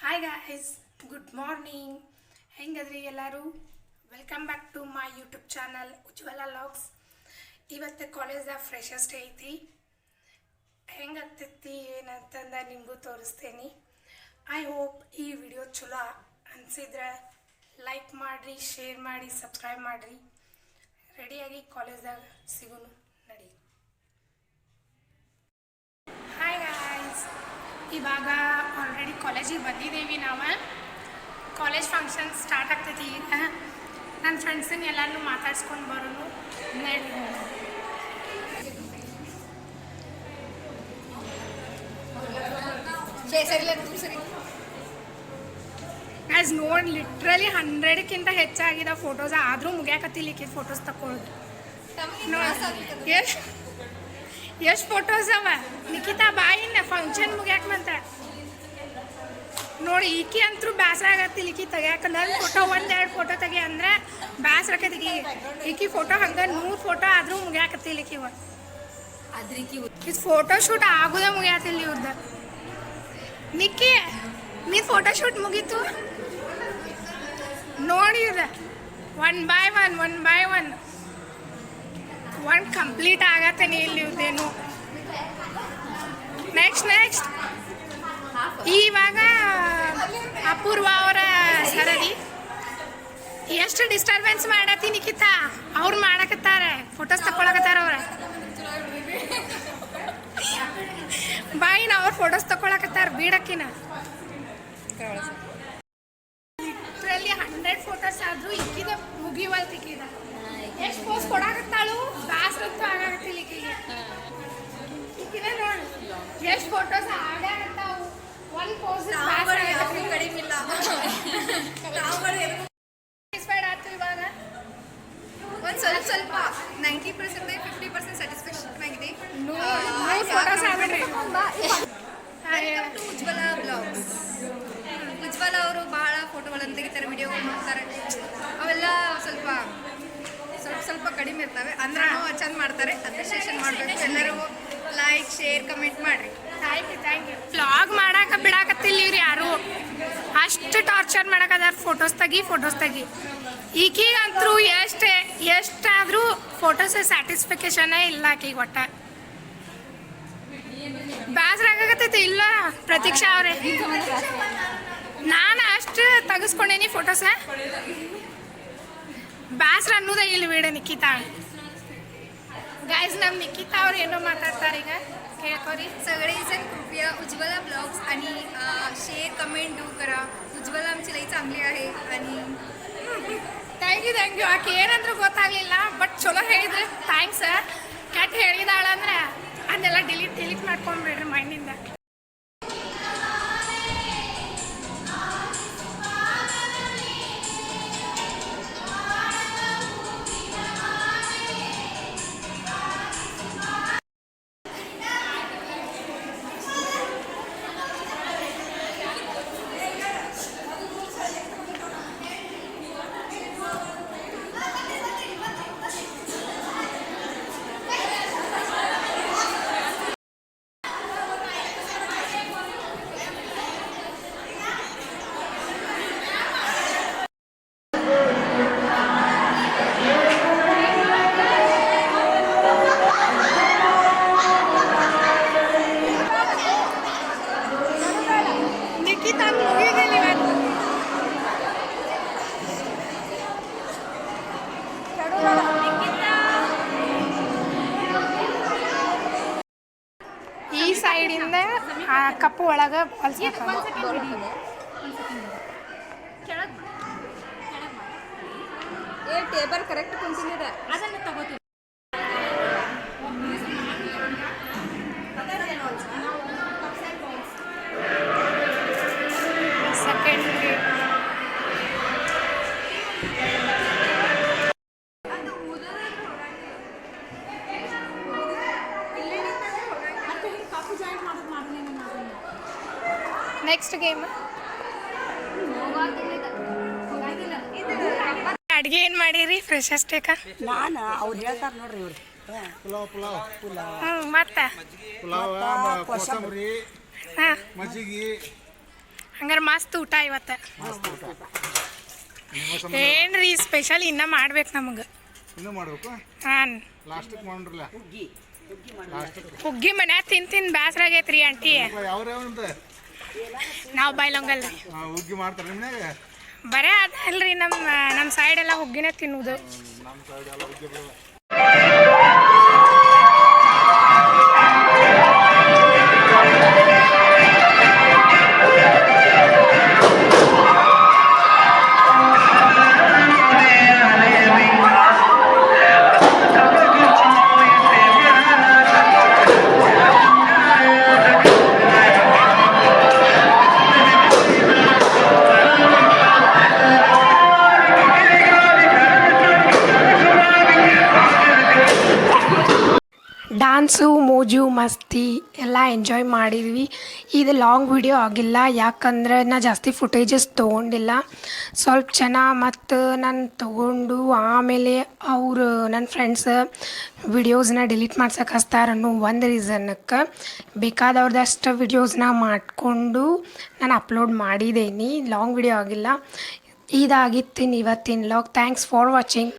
Hi guys, good morning. ಹೆಂಗದ್ರಿ ಎಲ್ಲರೂ? Welcome back to my YouTube channel Ujwala logs. ಇವತ್ತು ಕಾಲೇಜ್ದಾಗ ಫ್ರೆಶರ್ಸ್ ಡೇ ಐತಿ. ಹೆಂಗಾಗ್ತೈತಿ ಏನಂತಂದ ನಿಮಗೂ ತೋರಿಸ್ತೇನೆ. ಐ ಹೋಪ್ ಈ ವಿಡಿಯೋ ಚಲೋ ಅನಿಸಿದ್ರೆ ಲೈಕ್ ಮಾಡಿರಿ, ಶೇರ್ ಮಾಡಿ, ಸಬ್ಸ್ಕ್ರೈಬ್ ಮಾಡಿರಿ. ರೆಡಿಯಾಗಿ ಕಾಲೇಜ್ದಾಗ ಸಿಗೋನು ನಡಿ. ಹಾಯ್ ಗಾಯ್ಸ್, ಇವಾಗ ಆಲ್ರೆಡಿ ಕಾಲೇಜಿಗೆ ಬಂದಿದ್ದೀವಿ. ನಾವು ಕಾಲೇಜ್ ಫಂಕ್ಷನ್ ಸ್ಟಾರ್ಟ್ ಆಗ್ತೈತಿ. ಈಗ ನನ್ನ ಫ್ರೆಂಡ್ಸನ್ನ ಎಲ್ಲರೂ ಮಾತಾಡ್ಸ್ಕೊಂಡು ಬರೋನು ನಡಿ. ಆ್ಯಸ್ ನೋಡಿ ಲಿಟ್ರಲಿ 100ಕ್ಕಿಂತ ಹೆಚ್ಚಾಗಿದೆ ಫೋಟೋಸ್. ಆದರೂ ಮುಗ್ಯಾಕತ್ತಿಲಿಕ್ಕೆ ಫೋಟೋಸ್ ತಗೊಳ್ಳೋದು. ಎಷ್ಟು ಫೋಟೋಸ್ ಅವ ನಿಖಿತಾ ಬಾಯಿನ ಫಂಕ್ಷನ್ ಮುಗ್ಯಾಕ ಮಂತ ನೋಡಿ. ಈಕಿ ಅಂತೂ ಬೇಸರ ಆಗತ್ತಿಲ್ಲ ಈಕಿ ತೆಗ್ಯಾಕ. ನನ್ನ ಫೋಟೋ ಒಂದೆರಡು ಫೋಟೋ ತೆಗಿ ಅಂದ್ರೆ ಬೇಸರ ಆಕೈತಿ. ಈಕಿ ಫೋಟೋ ಹಂಗೆ 100 ಫೋಟೋ ಆದರೂ ಮುಗ್ಯಾಕತ್ತಿಲ್ಲ ಈಕಿ. ಇದು ಫೋಟೋ ಶೂಟ್ ಆಗೋದೇ ಮುಗಿಯತ್ತಿಲ್ಲ ಇವ್ರದ್ದು. ನಿಕ್ಕಿ ನೀ ಫೋಟೋ ಶೂಟ್ ಮುಗೀತು ನೋಡಿ. ಒನ್ ಬೈ ಒನ್ ಕಂಪ್ಲೀಟ್ ಆಗತ್ತೇನೆ ಇಲ್ಲಿ ಇವ್ರದ್ದೇನು. ನೆಕ್ಸ್ಟ್ ಇವಾಗ ಅಪೂರ್ವ ಅವರ ಸರದಿ. ಎಷ್ಟು ಡಿಸ್ಟರ್ಬೆನ್ಸ್ ಮಾಡತ್ತಿ ನಿಖಿತಾ. ಅವ್ರು ಮಾಡಕತ್ತಾರೆ, ಫೋಟೋಸ್ ತಗೊಳಕತ್ತಾರ ಅವ್ರ. ಬಾಯಿನ ಅವ್ರ ಫೋಟೋಸ್ ತಗೊಳಕತ್ತಾರ ಬೀಡಕ್ಕಿನ. ಲಿಟ್ರಲಿ 100 ಫೋಟೋಸ್ ಆದ್ರೂ ಇಕ್ಕಿದ ಮುಗಿವಲ್ತು. ಇಕ್ಕಿದ ಎಷ್ಟು ಪೋಸ್ ಕೊಡಾಕತ್ತಾಳು, ಬೇಸರಂತೂ ಆಗಾಕತ್ತಿಲ್ಲ ಈಕಿಗೆ. ಈಕಿನ ನೋಡಿ ಎಷ್ಟು ಫೋಟೋಸ್ ಆಗಾಕತ್ತಾವು. ಒಂದು ಪೋಸ್ ಕಡಿಮಿಲ್ಲ. ಸ್ಯಾಟಿಸ್ಫೈಡ್ ಆಯ್ತು ಇವಾಗ. ಒಂದು ಸ್ವಲ್ಪ 90% 50% ಸ್ಯಾಟಿಸ್ಫ್ಯಾಕ್ಷನ್ ಆಗಿದೆ. ಫೋಟೋಸ್ ಆಗ್ಬಿಡ್ರಿ. ಉಜ್ವಲ ಬ್ಲಾಗ್ಸ್. ಉಜ್ವಲ ಅವರು ಬಹಳ ಫೋಟೋಗಳನ್ನು ತೆಗಿತಾರೆ, ವಿಡಿಯೋಗಳು ಮಾಡ್ತಾರೆ. ಅವೆಲ್ಲ ಸ್ವಲ್ಪ ಕಡಿಮೆ ಇರ್ತವೆ. ಅಂದ್ರೆ ಚಂದ ಮಾಡ್ತಾರೆ. ಅಪ್ರಿಷಿಯೇಷನ್ ಮಾಡಬೇಕು. ಎಲ್ಲರೂ ಲೈಕ್, ಶೇರ್, ಕಮೆಂಟ್ ಮಾಡಿರಿ. Thank you. ವ್ಲಾಗ್ ಮಾಡಾಕ ಬಿಡಾಕತ್ತಿಲ್ಲ ಇವ್ರು ಯಾರು. ಅಷ್ಟು ಟಾರ್ಚರ್ ಮಾಡಕದಾರ. ಫೋಟೋಸ್ ತೆಗಿ. ಈಗೀಗಂತೂ ಎಷ್ಟಾದರೂ ಫೋಟೋಸ್ ಸ್ಯಾಟಿಸ್ಫಿಕೇಶನೇ ಇಲ್ಲ ಆಕಿಗೆ. ಒಟ್ಟ ಬೇಸರ ಆಗಕತ್ತೈತಿ ಇಲ್ಲ ಪ್ರತೀಕ್ಷಾ ಅವರೇ? ನಾನು ಅಷ್ಟು ತೆಗಿಸ್ಕೊಂಡೇನಿ ಫೋಟೋಸ. ಬೇಸರ ಅನ್ನೋದೇ ಇಲ್ಲಿ ವಿಡಿಯೋ. ನಿಖಿತಾ गाइस, ನಮ್ಮ निकिता ಅವ್ರು ಏನೋ ಮಾತಾಡ್ತಾರೆ ಈಗ, ಕೇಳ್ಕೊರಿ. सगळेजण कृपया उज्वला ब्लॉग्स आणि शेअर कमेंट डू करा. उज्वला आमची लई चांगली आहे. आणि ಥ್ಯಾಂಕ್ ಯು. ಆಕೆ ಏನಂದ್ರೂ ಗೊತ್ತಾಗಲಿಲ್ಲ, ಬಟ್ ಚಲೋ ಹೇಳಿದ್ರೆ ಥ್ಯಾಂಕ್ಸ್. ಕೆಟ್ಟ ಹೇಳಿದಾಳಂದ್ರೆ ಅದನ್ನೆಲ್ಲ ಡಿಲೀಟ್ ಮಾಡ್ಕೊಂಡ್ಬಿಡ್ರಿ ಮೈಂಡಿಂದ. ಈ ಸೈಡಿಂದ ಆ ಕಪ್ಪು ಒಳಗೆ ಟೇಬಲ್ ಕರೆಕ್ಟ್ ಕುಂತಿದೆ. ಅದನ್ನು ತಗೋತೀವಿ. Second next game. ಅಡುಗೆ ಏನು ಮಾಡಿರಿ ಫ್ರೆಶರ್ಸ್ ಡೇಕ? ನಾನು ಅವ್ರು ಹೇಳ್ತಾರೆ ನೋಡ್ರಿ ಇವ್ರು ಮತ್ತೆ ಪುಲಾವ, ಕೋಸಂಬರಿ, ಮಜ್ಜಿಗೆ, ಹಂಗಾರೆ ಮಸ್ತ್ ಊಟ ಇವತ್ತು. ಮಸ್ತ್ ಊಟ. ಏನ್ರಿ ಸ್ಪೆಷಲ್ ಇನ್ನ ಮಾಡ್ಬೇಕು ನಮಗೆ. ಇನ್ನೂ ಮಾಡಬೇಕು. ಹಾಂ, ಲಾಸ್ಟಿಗೆ ಮಾಡ್ರಲ್ಲ. ಹುಗ್ಗಿ ಮನ್ಯಾಗ ತಿಂದು ಬೇಸರ ಆಗೈತ್ರಿ ಆಂಟಿ. ಯಾವ್ಯಾವಂತ ನಾವು ಬೈಲೊಂಗಲ್ ರೀ. ಹುಗ್ಗಿ ಮಾಡ್ತಾರೆ ನಿಮ್ಮನ್ಯಾಗ? ಬರೇ ಅದಲ್ರಿ, ನಮ್ಮ ಸೈಡ್ ಎಲ್ಲ ಹುಗ್ಗಿನೇ ತಿನ್ನುವುದು. ನಮ್ಮ ಸೈಡ್ ಎಲ್ಲ ಹುಗ್ಗಿ ಬರಲ್ಲ. ಡ್ಯಾನ್ಸು ಮೋಜು ಮಸ್ತಿ ಎಲ್ಲ ಎಂಜಾಯ್ ಮಾಡಿದ್ವಿ. ಇದು ಲಾಂಗ್ ವಿಡಿಯೋ ಆಗಿಲ್ಲ, ಯಾಕಂದ್ರೆ ನಾ ಜಾಸ್ತಿ ಫುಟೇಜಸ್ ತೊಗೊಂಡಿಲ್ಲ. ಸ್ವಲ್ಪ ಜನ ಮತ್ತು ನಾನು ತೊಗೊಂಡು ಆಮೇಲೆ ಅವರು ನನ್ನ ಫ್ರೆಂಡ್ಸ್ ವಿಡಿಯೋಸ್ನ ಡಿಲೀಟ್ ಮಾಡ್ಸಕ್ಕೆ ಹಚ್ತಾರೆ ಅನ್ನೋ ಒಂದು ರೀಸನ್ನಕ್ಕೆ ಬೇಕಾದವ್ರದಷ್ಟು ವಿಡಿಯೋಸ್ನ ಮಾಡಿಕೊಂಡು ನಾನು ಅಪ್ಲೋಡ್ ಮಾಡಿದ್ದೀನಿ. ಲಾಂಗ್ ವಿಡಿಯೋ ಆಗಿಲ್ಲ. ಇದಾಗಿತ್ತು ಇವತ್ತಿನ ಲಾಗ್. Thanks for watching.